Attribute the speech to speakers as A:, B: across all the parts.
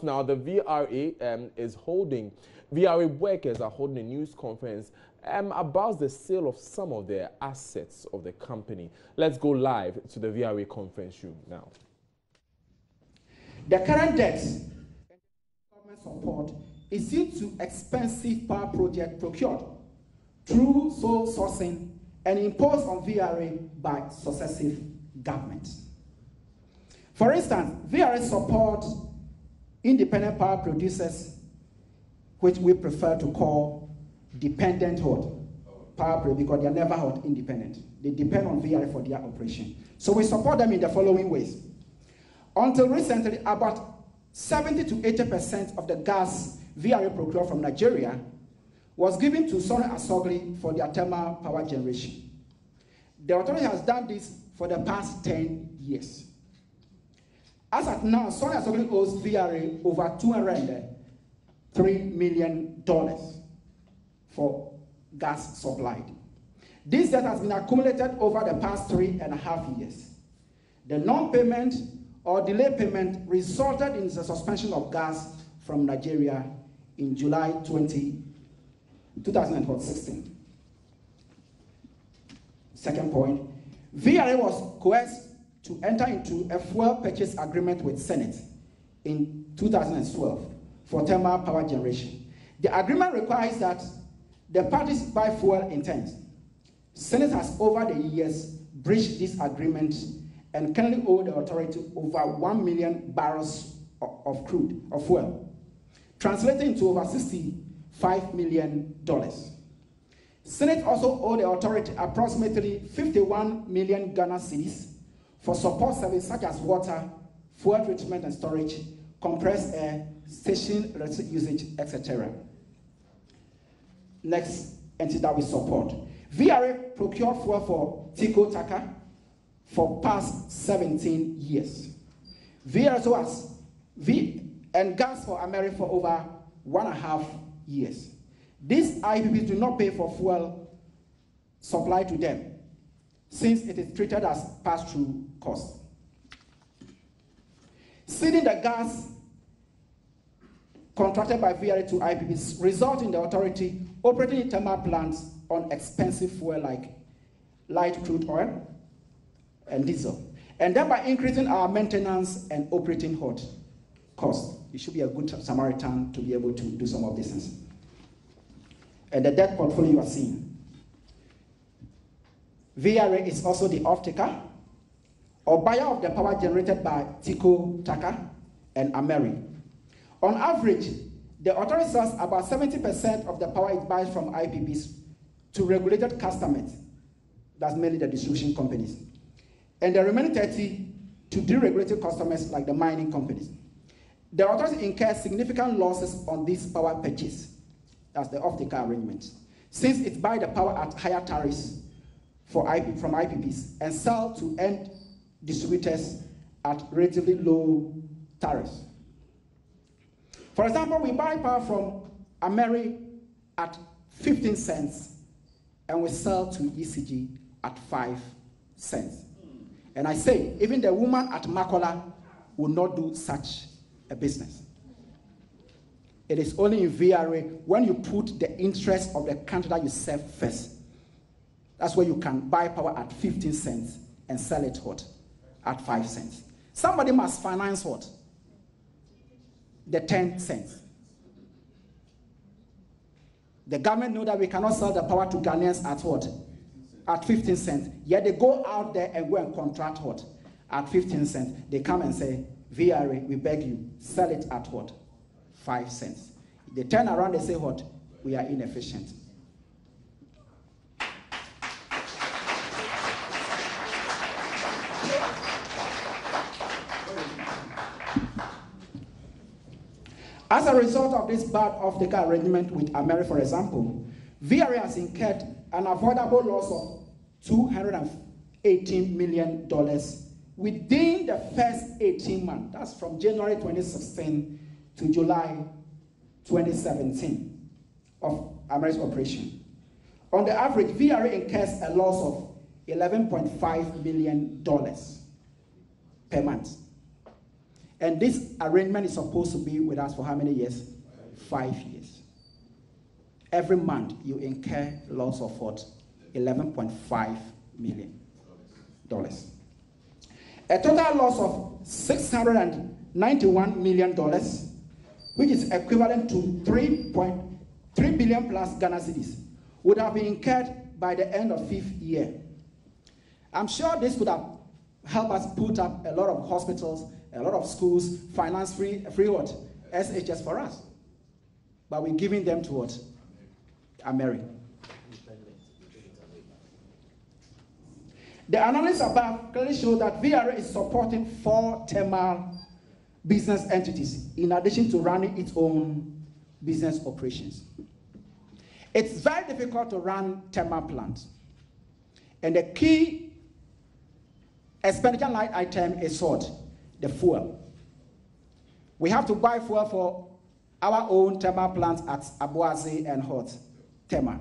A: Now, the VRA workers are holding a news conference about the sale of some of their assets of the company. Let's go live to the VRA conference room now.
B: The current debt government support is due to expensive power projects procured through sole sourcing and imposed on VRA by successive governments. For instance, VRA supports independent power producers, which we prefer to call dependent power producers, because they are never independent. They depend on VRA for their operation. So we support them in the following ways. Until recently, about 70 to 80% of the gas VRA procured from Nigeria was given to Sonny Asogli for their thermal power generation. The authority has done this for the past 10 years. As at now, Sonny Asogli owes VRA over $203 million for gas supplied. This debt has been accumulated over the past 3.5 years. The non-payment or delayed payment resulted in the suspension of gas from Nigeria in July 2016. Second point, VRA was coerced to enter into a fuel purchase agreement with Senate in 2012 for thermal power generation. The agreement requires that the parties buy fuel in turns. Senate has over the years breached this agreement and currently owe the authority over 1 million barrels of fuel, translating to over $65 million. Senate also owed the authority approximately 51 million Ghana cedis for support services such as water, fuel treatment and storage, compressed air, station electric usage, etc. Next entity that we support. VRA procured fuel for Tico Taka for past 17 years. VRA also has and gas for America for over 1.5 years. These IPPs do not pay for fuel supply to them, since it is treated as pass-through cost. Ceding the gas contracted by VRA to IPPs result in the authority operating thermal plants on expensive fuel like light crude oil and diesel, and thereby increasing our maintenance and operating costs. You should be a good Samaritan to be able to do some of these things. And the debt portfolio you are seeing. VRA is also the off-taker or buyer of the power generated by Tico Taka and Ameri. On average, the authority sells about 70% of the power it buys from IPPs to regulated customers, that's mainly the distribution companies, and the remaining 30% to deregulated customers like the mining companies. The authority incurs significant losses on this power purchase, that's the off-taker arrangement, since it buys the power at higher tariffs from IPPs and sell to end distributors at relatively low tariffs. For example, we buy power from Ameri at 15 cents and we sell to ECG at 5 cents. And I say, even the woman at Makola will not do such a business. It is only in VRA when you put the interest of the country that you serve first. That's where you can buy power at 15 cents and sell it at 5 cents. Somebody must finance the 10 cents. The government knows that we cannot sell the power to Ghanaians at 15 cents. Yet they go out there and go and contract at 15 cents. They come and say, VRA, we beg you, sell it at 5 cents. They turn around and say we are inefficient. As a result of this bad off-taker arrangement with America, for example, VRA has incurred an avoidable loss of $218 million within the first 18 months. That's from January 2016 to July 2017 of America's operation. On the average, VRA incurs a loss of $11.5 million per month. And this arrangement is supposed to be with us for how many years? 5 years. Every month, you incur loss of what? $11.5 million. A total loss of $691 million, which is equivalent to 3.3 billion plus Ghana cedis, would have been incurred by the end of 5th year. I'm sure this could have helped us put up a lot of hospitals, a lot of schools, finance free what? SHS for us. But we're giving them to what? America. The analysis above clearly shows that VRA is supporting 4 thermal business entities in addition to running its own business operations. It's very difficult to run thermal plants. And the key expenditure line item is what? The fuel. We have to buy fuel for our own thermal plants at Abuazi and Hot Thermal.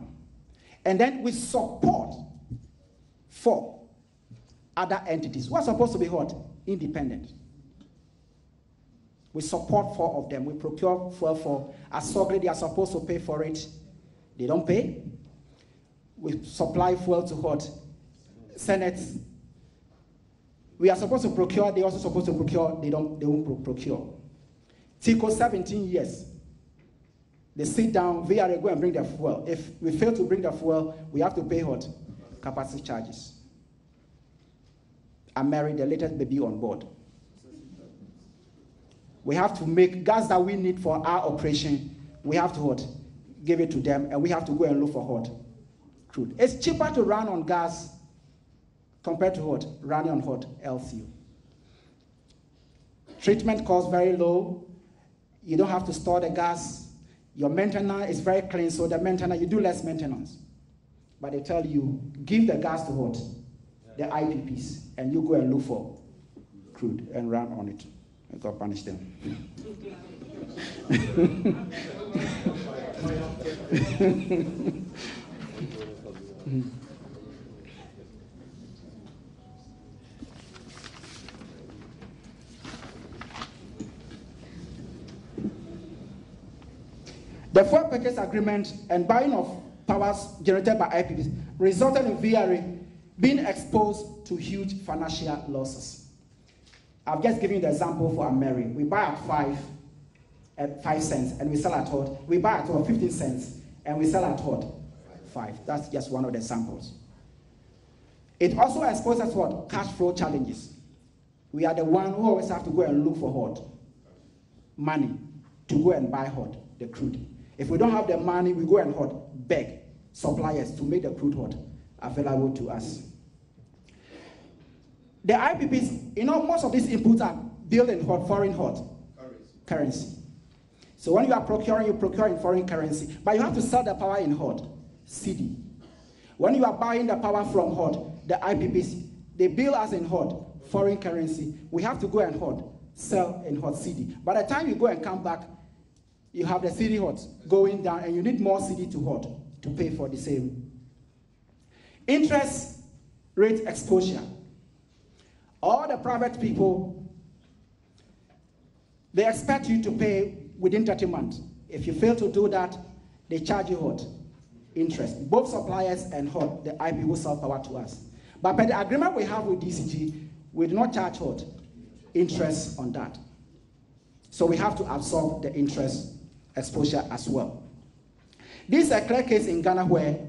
B: And then we support 4 other entities who are supposed to be what? Independent. We support 4 of them. We procure fuel for Asogli. They are supposed to pay for it. They don't pay. We supply fuel to what? Senate. We are supposed to procure. They also supposed to procure. They won't procure. TICO 17 years. They sit down. VRA go and bring the fuel. If we fail to bring the fuel, we have to pay what? Capacity charges. I married the latest baby on board. We have to make gas that we need for our operation. We have to what? Give it to them, and we have to go and look for what? Crude. It's cheaper to run on gas compared to what? Running on what? LCU. Treatment costs very low. You don't have to store the gas. Your maintenance is very clean, so the maintenance, you do less maintenance. But they tell you, give the gas to what? The IPPs, and you go and look for crude and run on it. God punish them. The fuel purchase agreement and buying of powers generated by IPPs resulted in VRA being exposed to huge financial losses. I've just given you the example for Mary. We buy at 5 cents and we sell at what? We buy at what? 15 cents and we sell at what? 5. That's just one of the examples. It also exposes what? Cash flow challenges. We are the one who always have to go and look for what? Money to go and buy what? The crude. If we don't have the money, we go and what? Beg suppliers to make the crude what? Available to us. The IPPs, most of these inputs are built in what? Foreign what? Currency. So when you are procuring, you procure in foreign currency. But you have to sell the power in what? CD. When you are buying the power from what? The IPPs, they bill us in what? Foreign currency. We have to go and what? Sell in what? CD. By the time you go and come back, you have the CD what? Going down, and you need more CD to what? To pay for the same. Interest rate exposure. All the private people, they expect you to pay within 30 months. If you fail to do that, they charge you what? Interest. Both suppliers and what? The IP who sell power to us. But by the agreement we have with DCG, we do not charge what? Interest on that. So we have to absorb the interest exposure as well. This is a clear case in Ghana where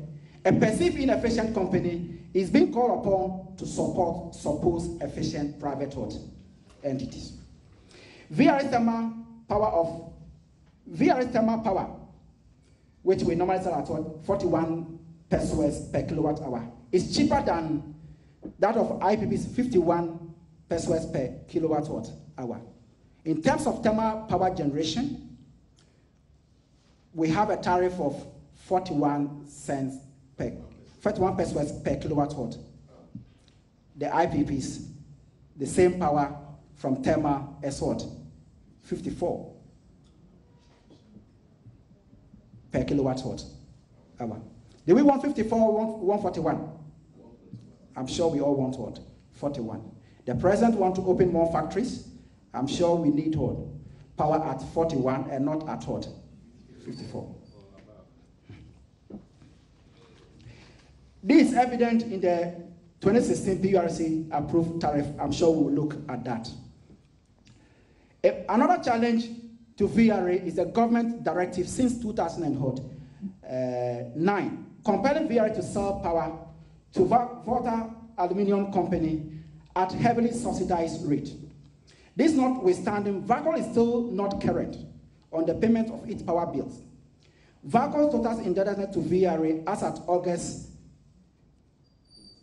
B: a perceived inefficient company is being called upon to support supposed efficient private entities. VRA thermal power, which we normally sell at 41 pesos per kilowatt hour, is cheaper than that of IPP's 51 pesos per kilowatt hour. In terms of thermal power generation, we have a tariff of 41 pesos per kilowatt watt. The IPPs, the same power from thermal as what? 54 per kilowatt watt hour. Do we want 54 or 141? I'm sure we all want what? 41. The president wants to open more factories. I'm sure we need what? Power at 41 and not at what? 54. This is evident in the 2016 PRC approved tariff. I'm sure we'll look at that. Another challenge to VRA is the government directive since 2009, compelling VRA to sell power to Volta Aluminium Company at heavily subsidized rate. This notwithstanding, VACO is still not current on the payment of its power bills. VACO's total indebtedness to VRA as at August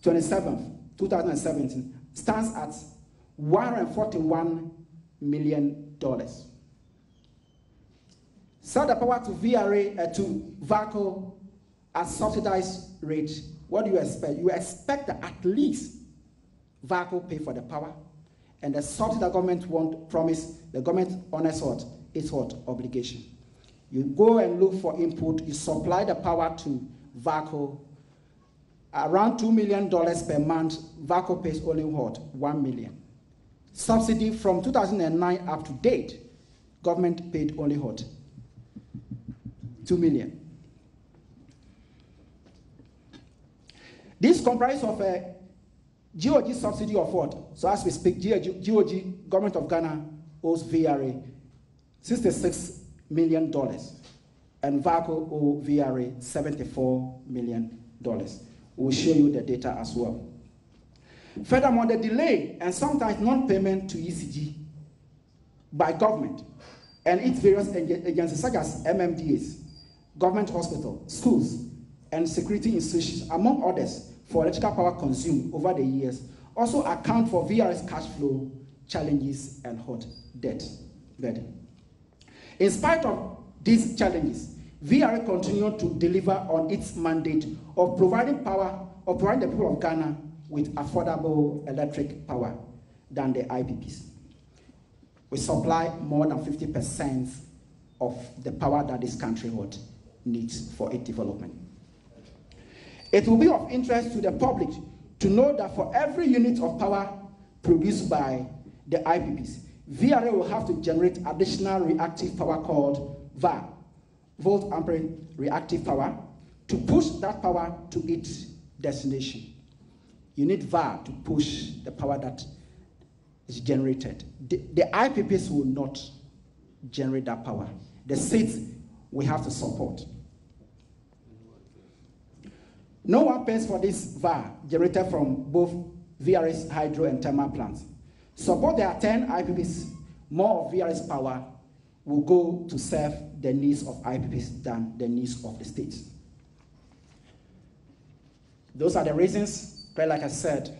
B: 27, 2017, stands at $141 million. Sell the power to VRA, to VACO at subsidized rate. What do you expect? You expect that at least VACO pay for the power, and the subsidy the government won't promise, the government honors what? Its what? Obligation. You go and look for input, you supply the power to VACO, around $2 million per month, VACO pays only what? $1 million. Subsidy from 2009 up to date, government paid only what? $2 million. This comprises of a GOG subsidy of what? So as we speak, GOG, Government of Ghana, owes VRA $66 million, and VACO owes VRA $74 million. We'll show you the data as well. Furthermore, the delay and sometimes non-payment to ECG by government and its various agencies such as MMDAs, government hospitals, schools, and security institutions, among others, for electrical power consumed over the years, also account for VRA's cash flow challenges and hot debt burden. In spite of these challenges, VRA continued to deliver on its mandate of providing power, of providing the people of Ghana with affordable electric power than the IPPs. We supply more than 50% of the power that this country needs for its development. It will be of interest to the public to know that for every unit of power produced by the IPPs, VRA will have to generate additional reactive power called VAR, volt ampere reactive power, to push that power to its destination. You need VAR to push the power that is generated. The IPPs will not generate that power. The states we have to support. No one pays for this VAR generated from both VRA's hydro and thermal plants. Suppose there are 10 IPPs, more of VRA's power will go to serve the needs of IPPs than the needs of the states. Those are the reasons, like I said,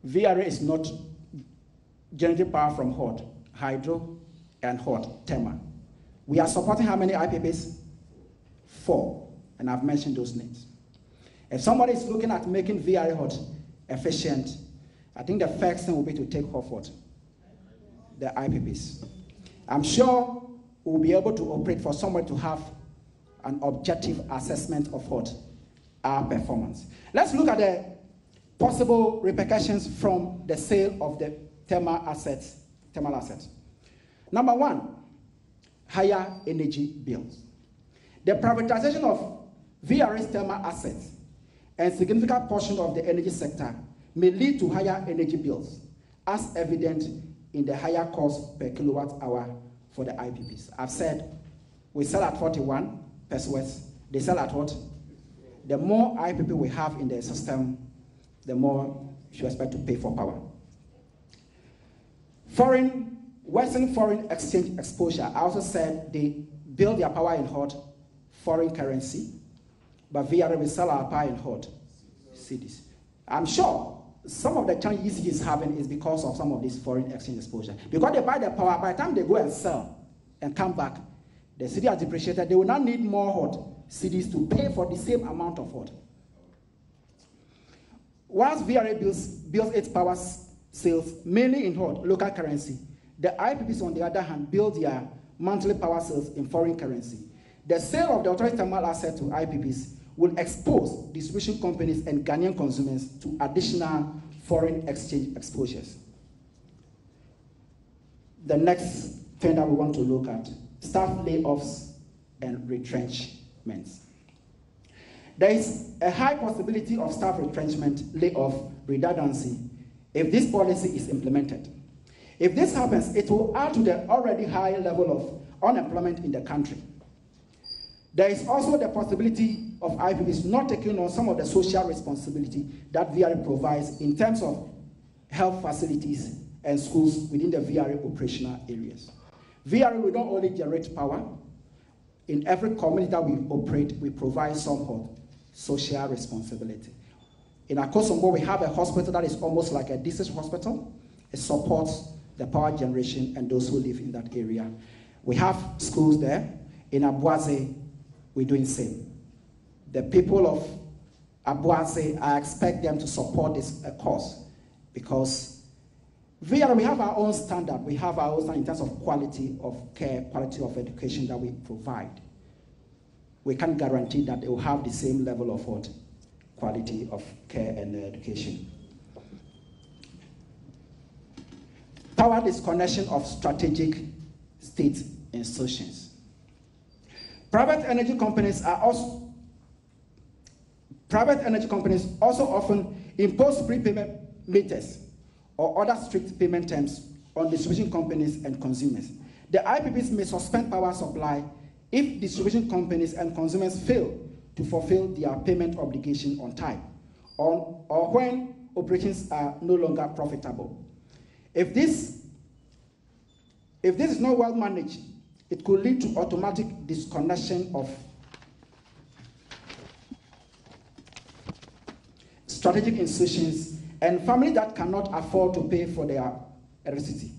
B: VRA is not generating power from hydro and thermal. We are supporting how many IPPs? 4. And I've mentioned those names. If somebody is looking at making VRA efficient, I think the first thing will be to take off the IPPs. I'm sure we'll be able to operate for somebody to have an objective assessment of our performance. Let's look at the possible repercussions from the sale of the thermal assets. Number one, higher energy bills. The privatization of VRA's thermal assets and significant portion of the energy sector may lead to higher energy bills, as evident in the higher cost per kilowatt hour for the IPPs. I've said we sell at 41 pesos. They sell at what? The more IPP we have in the system, the more you expect to pay for power. Western foreign exchange exposure. I also said they build their power in foreign currency, but VRA will sell our power in cedis. I'm sure some of the challenges ECG is having is because of some of this foreign exchange exposure. Because they buy the power, by the time they go and sell and come back, the cedi has depreciated. They will not need more cedis to pay for the same amount of Once VRA builds its power sales mainly in local currency, the IPPs, on the other hand, build their monthly power sales in foreign currency. The sale of the authority thermal asset to IPPs will expose distribution companies and Ghanaian consumers to additional foreign exchange exposures. the next thing that we want to look at, staff layoffs and retrenchments. There is a high possibility of staff retrenchment, layoff, redundancy if this policy is implemented. If this happens, it will add to the already high level of unemployment in the country. There is also the possibility of IPPs not taking on some of the social responsibility that VRA provides in terms of health facilities and schools within the VRA operational areas. VRA will not only generate power, in every community that we operate, we provide some social responsibility. In Akosombo, we have a hospital that is almost like a district hospital. It supports the power generation and those who live in that area. We have schools there. In Abuaze, we're doing the same. The people of Abuaze, I expect them to support this cause because VRA, we have our own standard. We have our own standard in terms of quality of care, quality of education that we provide. We can't guarantee that they will have the same level of quality of care and education. Power disconnection of strategic state institutions. Private energy companies also often impose prepayment meters or other strict payment terms on distribution companies and consumers. The IPPs may suspend power supply if distribution companies and consumers fail to fulfill their payment obligation on time, or when operations are no longer profitable. If this is not well managed, it could lead to automatic disconnection of strategic institutions and families that cannot afford to pay for their electricity.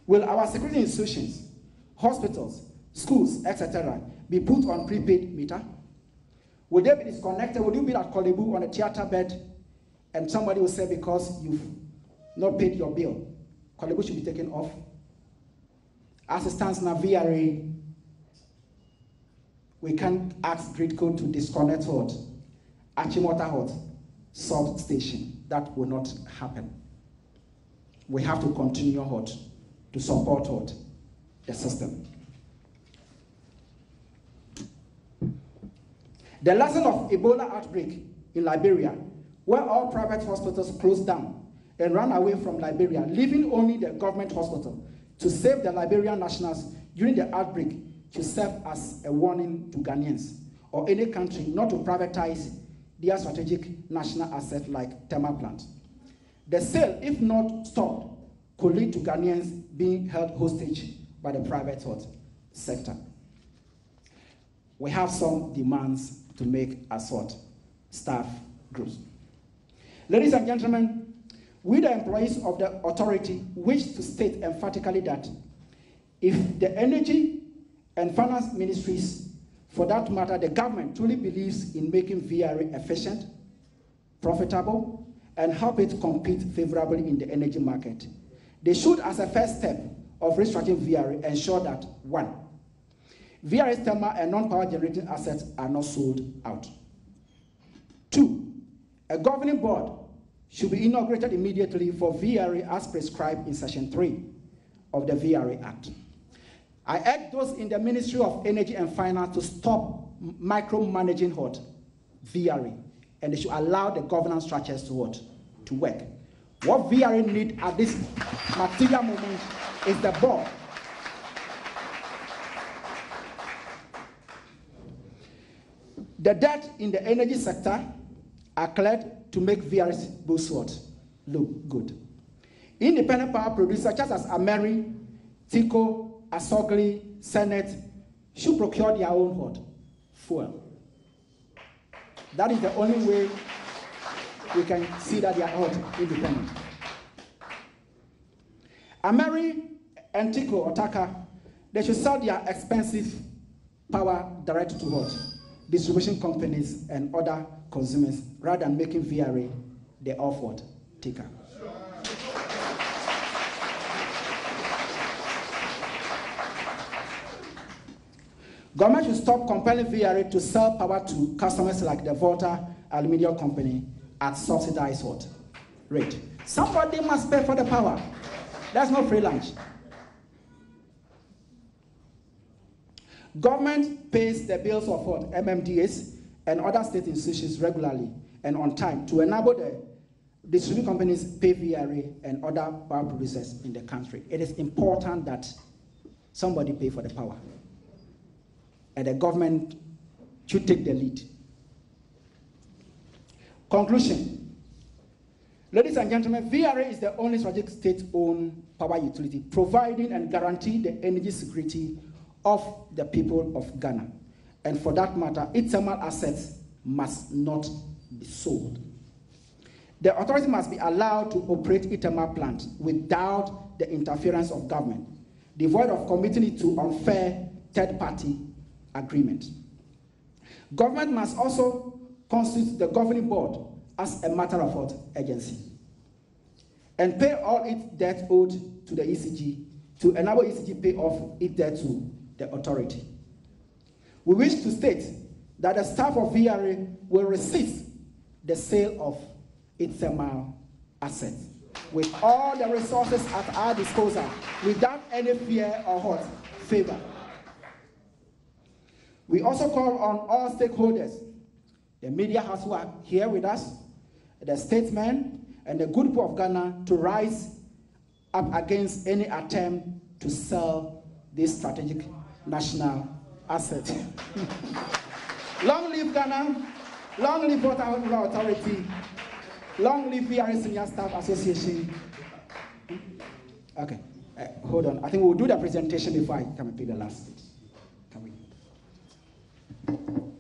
B: Will our security institutions, hospitals, schools, etc., be put on prepaid meter? Will they be disconnected? Will you be at Kolebu on a theater bed and somebody will say because you've not paid your bill, Kolebu should be taken off? As it stands now, VRA, we can't ask Gridco to disconnect Achimota substation. That will not happen. We have to continue to support the system. The lesson of Ebola outbreak in Liberia, where all private hospitals closed down and ran away from Liberia, leaving only the government hospital to save the Liberian nationals during the outbreak, should serve as a warning to Ghanaians or any country not to privatize their strategic national asset like thermal plants. The sale, if not stopped, could lead to Ghanaians being held hostage by the private sector. We have some demands to make as staff groups. Ladies and gentlemen, we the employees of the authority wish to state emphatically that if the energy and finance ministries, for that matter, the government truly believes in making VRA efficient, profitable, and help it compete favorably in the energy market, they should, as a first step of restructuring VRA, ensure that 1, VRA's thermal and non-power generating assets are not sold out. 2, a governing board should be inaugurated immediately for VRA as prescribed in Section 3 of the VRA Act. I urge those in the Ministry of Energy and Finance to stop micromanaging VRA, and they should allow the governance structures to work. What VRA need at this material moment is the board. The debt in the energy sector are cleared to make VRA's books look good. Independent power producers such as Ameri, Tico, Asogli, Senate should procure their own fuel. That is the only way we can see that they are independent. Ameri and Tico or Taka, they should sell their expensive power direct to distribution companies and other consumers rather than making VRA the taker. Government should stop compelling VRA to sell power to customers like the Volta Aluminium Company at subsidized rate. Somebody must pay for the power. That's not free lunch. Government pays the bills of what? MMDAs and other state institutions regularly and on time to enable the distribution companies pay VRA and other power producers in the country. It is important that somebody pay for the power. And the government should take the lead. Conclusion. Ladies and gentlemen, VRA is the only strategic state-owned power utility providing and guaranteeing the energy security of the people of Ghana. And for that matter, its thermal assets must not be sold. The authority must be allowed to operate its thermal plant without the interference of government, devoid of committing it to unfair third-party agreement. Government must also constitute the governing board as a matter of what? Urgency, and pay all its debt owed to the ECG to enable ECG pay off its debt to the authority. We wish to state that the staff of VRA will resist the sale of its thermal assets with all the resources at our disposal without any fear or what? Favor. We also call on all stakeholders, the media house who are here with us, the statesmen, and the good people of Ghana to rise up against any attempt to sell this strategic national asset. Long live Ghana, long live Water Authority, long live VRA Senior Staff Association. Okay, hold on. I think we'll do the presentation before I come and pick the last bit. Come in.